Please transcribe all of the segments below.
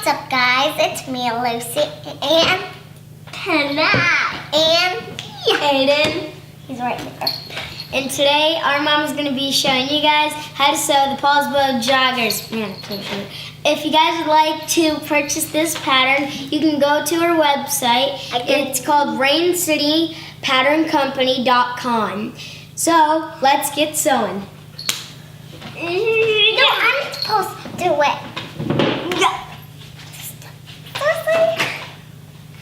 What's up, guys? It's me, Lucy, and Hannah, and Aiden. He's right there. And today, our mom is going to be showing you guys how to sew the Poulsbo Joggers. Man, I can't show it. If you guys would like to purchase this pattern, you can go to our website. It's called raincitypatterncompany.com. So, let's get sewing. No, I'm supposed to do it.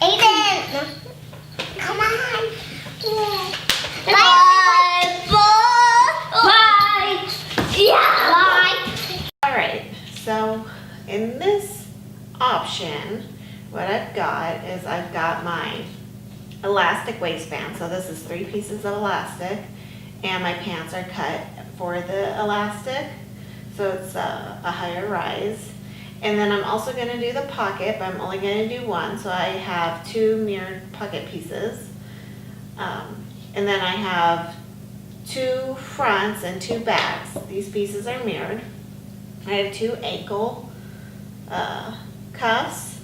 Aiden, come on. Bye. Yeah. Bye. Alright, so in this option, what I've got is I've got my elastic waistband. So this is 3 pieces of elastic, and my pants are cut for the elastic, so it's a higher rise. And then I'm also going to do the pocket, but I'm only going to do one, so I have 2 mirrored pocket pieces. And then I have 2 fronts and 2 backs. These pieces are mirrored. I have 2 ankle cuffs.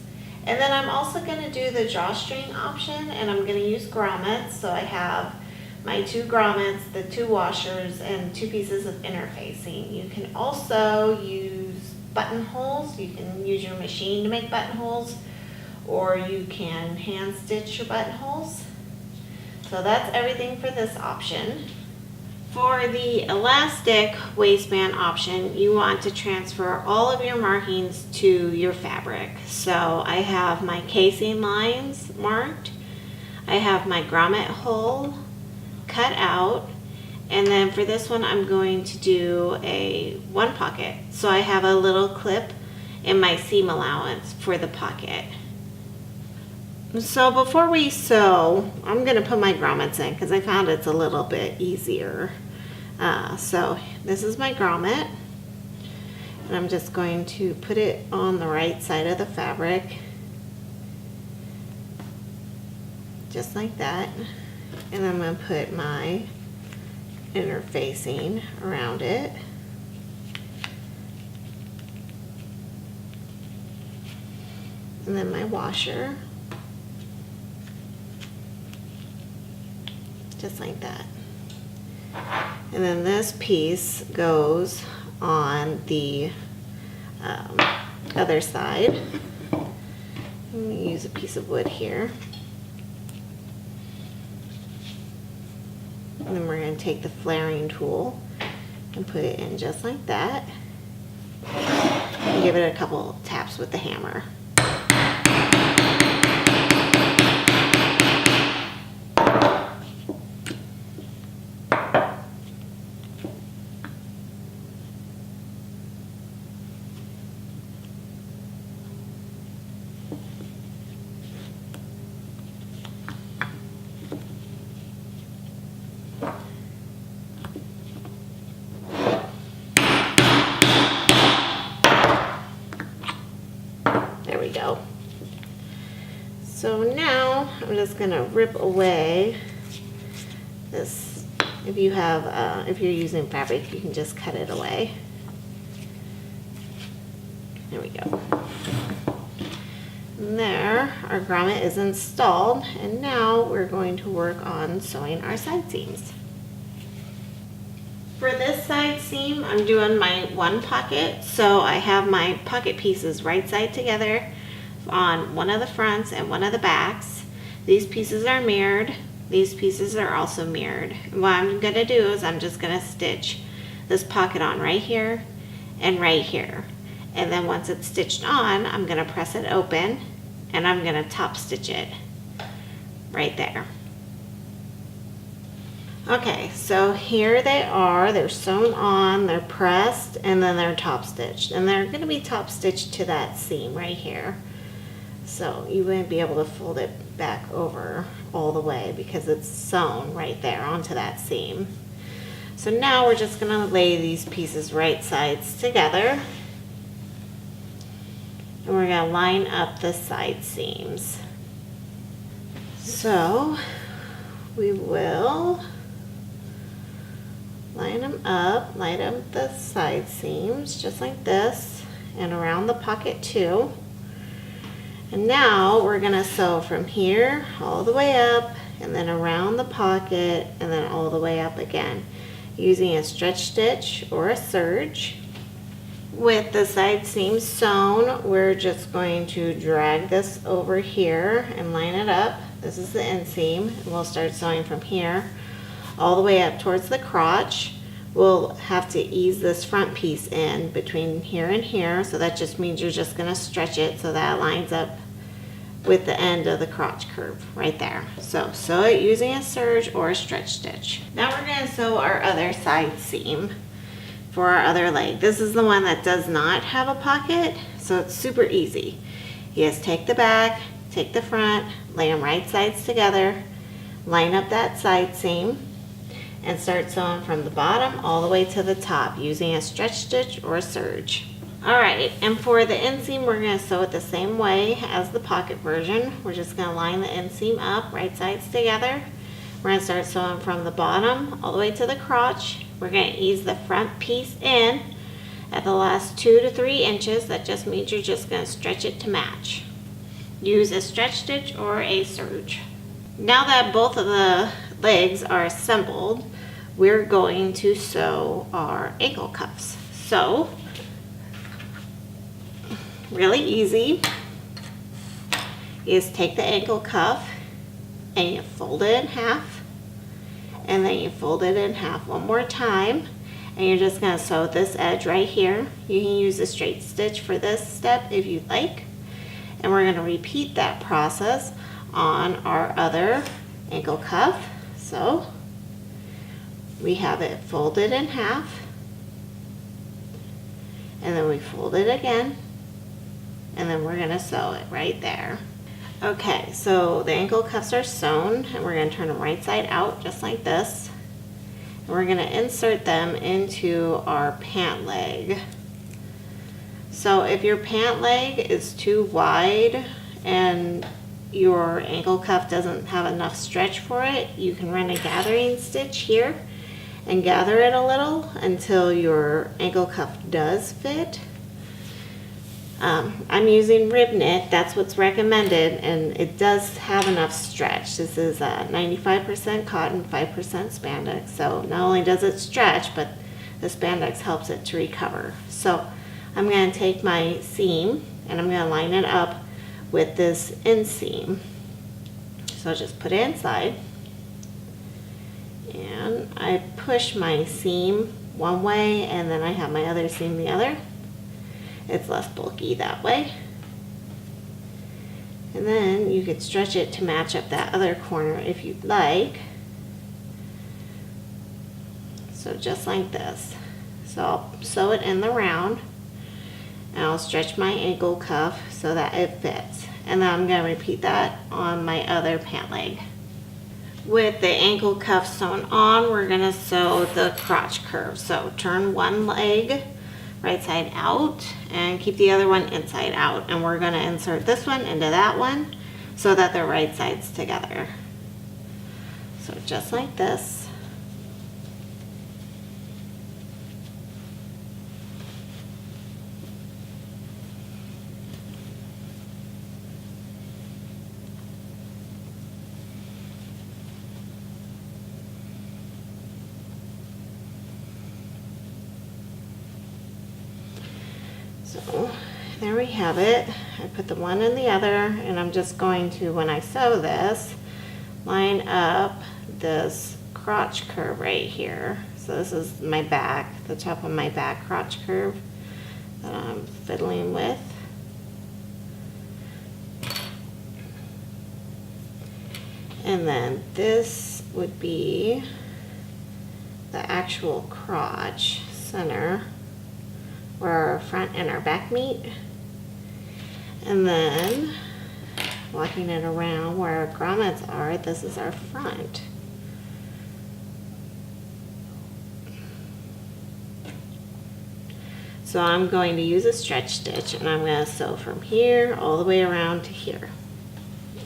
And then I'm also going to do the drawstring option, and I'm going to use grommets. So I have my 2 grommets, the 2 washers, and 2 pieces of interfacing. You can also use buttonholes. You can use your machine to make buttonholes, or you can hand stitch your buttonholes. So that's everything for this option. For the elastic waistband option, you want to transfer all of your markings to your fabric. So I have my casing lines marked, I have my grommet hole cut out, and then for this one I'm going to do a 1 pocket. So I have a little clip in my seam allowance for the pocket. So before we sew, I'm going to put my grommets in because I found it's a little bit easier. So this is my grommet, and I'm just going to put it on the right side of the fabric, just like that. And I'm going to put my interfacing around it. And then my washer, just like that. And then this piece goes on the other side. I'm going to use a piece of wood here. And then we're going to take the flaring tool and put it in just like that. And give it a couple taps with the hammer. There we go. So now I'm just going to rip away this. If you have, if you're using fabric, you can just cut it away. There we go. And there, our grommet is installed, and now we're going to work on sewing our side seams. For this side seam, I'm doing my 1 pocket, so I have my pocket pieces right side together on one of the fronts and one of the backs. These pieces are mirrored. These pieces are also mirrored. And what I'm going to do is I'm just going to stitch this pocket on right here and right here. And then once it's stitched on, I'm going to press it open, and I'm going to top stitch it right there. Okay, so here they are. They're sewn on, they're pressed, and then they're top stitched. And they're going to be top stitched to that seam right here. So you wouldn't be able to fold it back over all the way because it's sewn right there onto that seam. So now we're just going to lay these pieces right sides together. And we're going to line up the side seams. So we will line them up, line up the side seams just like this, and around the pocket too. And now we're gonna sew from here all the way up and then around the pocket and then all the way up again using a stretch stitch or a serge. With the side seam sewn, we're just going to drag this over here and line it up. This is the inseam, and we'll start sewing from here all the way up towards the crotch. We'll have to ease this front piece in between here and here, so that just means you're just going to stretch it so that lines up with the end of the crotch curve right there. So sew it using a serge or a stretch stitch. Now we're going to sew our other side seam for our other leg. This is the one that does not have a pocket, so it's super easy. You just take the back, take the front, lay them right sides together, line up that side seam, and start sewing from the bottom all the way to the top using a stretch stitch or a serge. Alright, and for the inseam, we're going to sew it the same way as the pocket version. We're just going to line the inseam up, right sides together. We're going to start sewing from the bottom all the way to the crotch. We're going to ease the front piece in at the last 2 to 3 inches. That just means you're just going to stretch it to match. Use a stretch stitch or a serge. Now that both of the legs are assembled, we're going to sew our ankle cuffs. So, really easy is take the ankle cuff and you fold it in half, and then you fold it in half one more time, and you're just going to sew this edge right here. You can use a straight stitch for this step if you'd like, and we're going to repeat that process on our other ankle cuff. So we have it folded in half, and then we fold it again, and then we're going to sew it right there. Okay, so the ankle cuffs are sewn, and we're going to turn them right side out just like this, and we're going to insert them into our pant leg. So if your pant leg is too wide and your ankle cuff doesn't have enough stretch for it, you can run a gathering stitch here and gather it a little until your ankle cuff does fit. I'm using rib knit, that's what's recommended, and it does have enough stretch. This is 95% cotton, 5% spandex, so not only does it stretch, but the spandex helps it to recover. So I'm going to take my seam and I'm going to line it up with this inseam. So just put it inside, and I push my seam one way and then I have my other seam the other. It's less bulky that way. And then you could stretch it to match up that other corner if you'd like. So just like this. So I'll sew it in the round, and I'll stretch my ankle cuff so that it fits. And then I'm going to repeat that on my other pant leg. With the ankle cuff sewn on, we're going to sew the crotch curve. So turn one leg right side out and keep the other one inside out, and we're going to insert this one into that one so that they're right sides together. So just like this. So there we have it. I put the one in the other, and I'm just going to, when I sew this, line up this crotch curve right here. So this is my back, the top of my back crotch curve that I'm fiddling with. And then this would be the actual crotch center where our front and our back meet. And then walking it around where our grommets are, this is our front. So I'm going to use a stretch stitch, and I'm going to sew from here all the way around to here.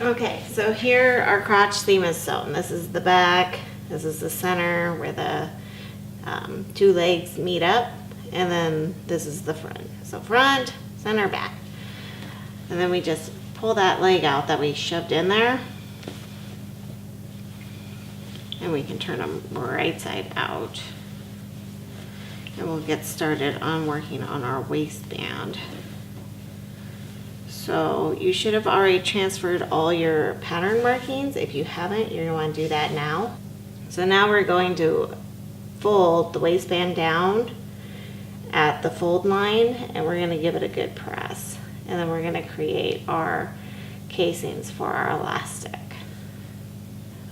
Okay, so here our crotch seam is sewn. This is the back, this is the center where the two legs meet up, and then this is the front. So front, center, back. And then we just pull that leg out that we shoved in there. And we can turn them right side out. And we'll get started on working on our waistband. So you should have already transferred all your pattern markings. If you haven't, you're going to want to do that now. So now we're going to fold the waistband down at the fold line, and we're going to give it a good press. And then we're going to create our casings for our elastic.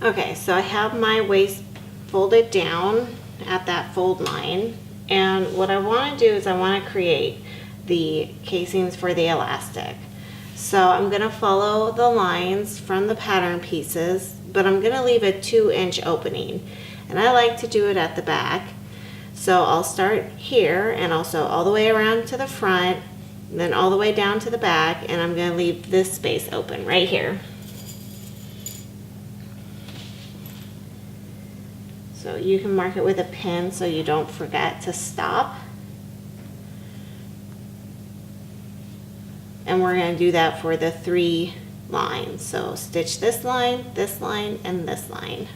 Okay, so I have my waist folded down at that fold line, and what I want to do is I want to create the casings for the elastic. So I'm going to follow the lines from the pattern pieces, but I'm going to leave a 2-inch opening, and I like to do it at the back. So I'll start here and also all the way around to the front, and then all the way down to the back, and I'm going to leave this space open right here. So you can mark it with a pin so you don't forget to stop. And we're going to do that for the 3 lines. So stitch this line, and this line.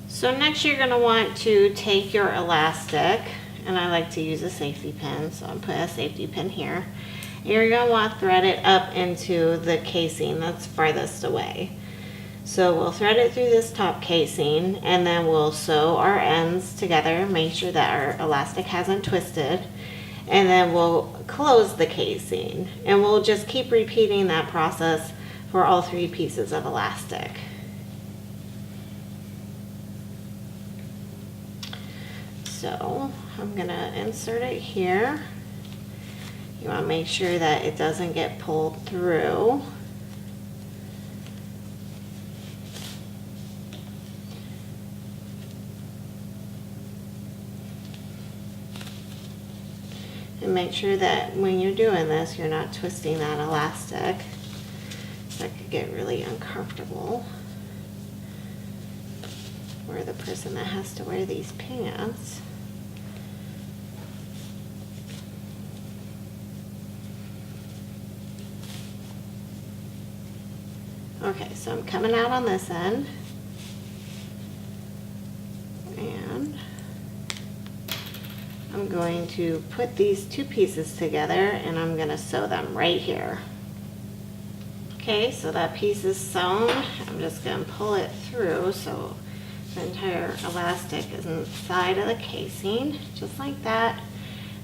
So next you're going to want to take your elastic, and I like to use a safety pin, so I'm putting a safety pin here. You're going to want to thread it up into the casing that's farthest away. So we'll thread it through this top casing, and then we'll sew our ends together, make sure that our elastic hasn't twisted, and then we'll close the casing. And we'll just keep repeating that process for all 3 pieces of elastic. So I'm going to insert it here. You want to make sure that it doesn't get pulled through. And make sure that when you're doing this, you're not twisting that elastic. That could get really uncomfortable for the person that has to wear these pants. Okay, so I'm coming out on this end, and I'm going to put these 2 pieces together, and I'm going to sew them right here. Okay, so that piece is sewn. I'm just going to pull it through so the entire elastic is inside of the casing, just like that.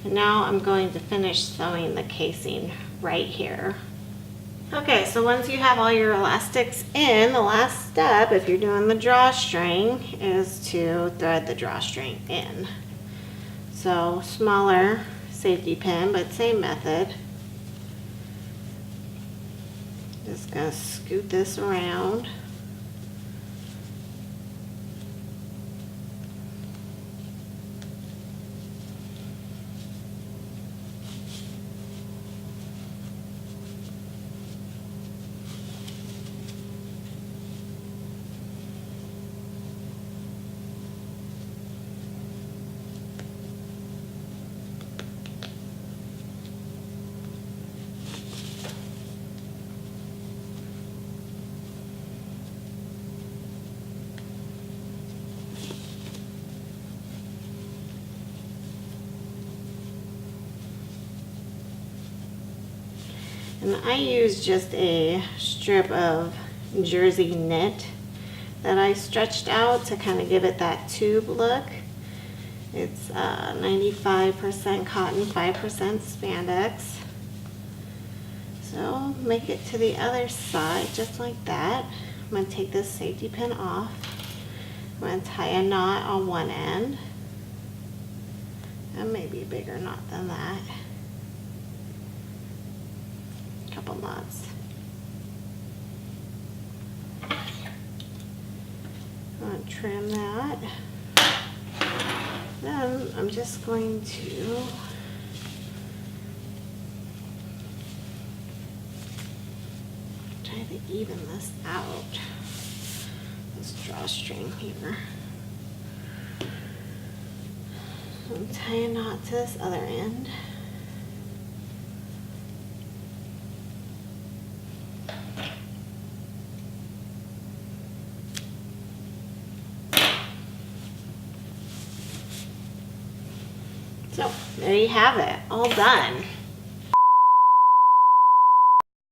And now I'm going to finish sewing the casing right here. Okay, so once you have all your elastics in, the last step, if you're doing the drawstring, is to thread the drawstring in. So smaller safety pin, but same method. Just gonna scoot this around. And I use just a strip of jersey knit that I stretched out to kind of give it that tube look. It's 95% cotton, 5% spandex. So make it to the other side just like that. I'm going to take this safety pin off. I'm going to tie a knot on one end. And maybe a bigger knot than that. Couple knots. I'm going to trim that. Then I'm just going to try to even this out. This drawstring here. I'm tying a knot to this other end. So there you have it, all done.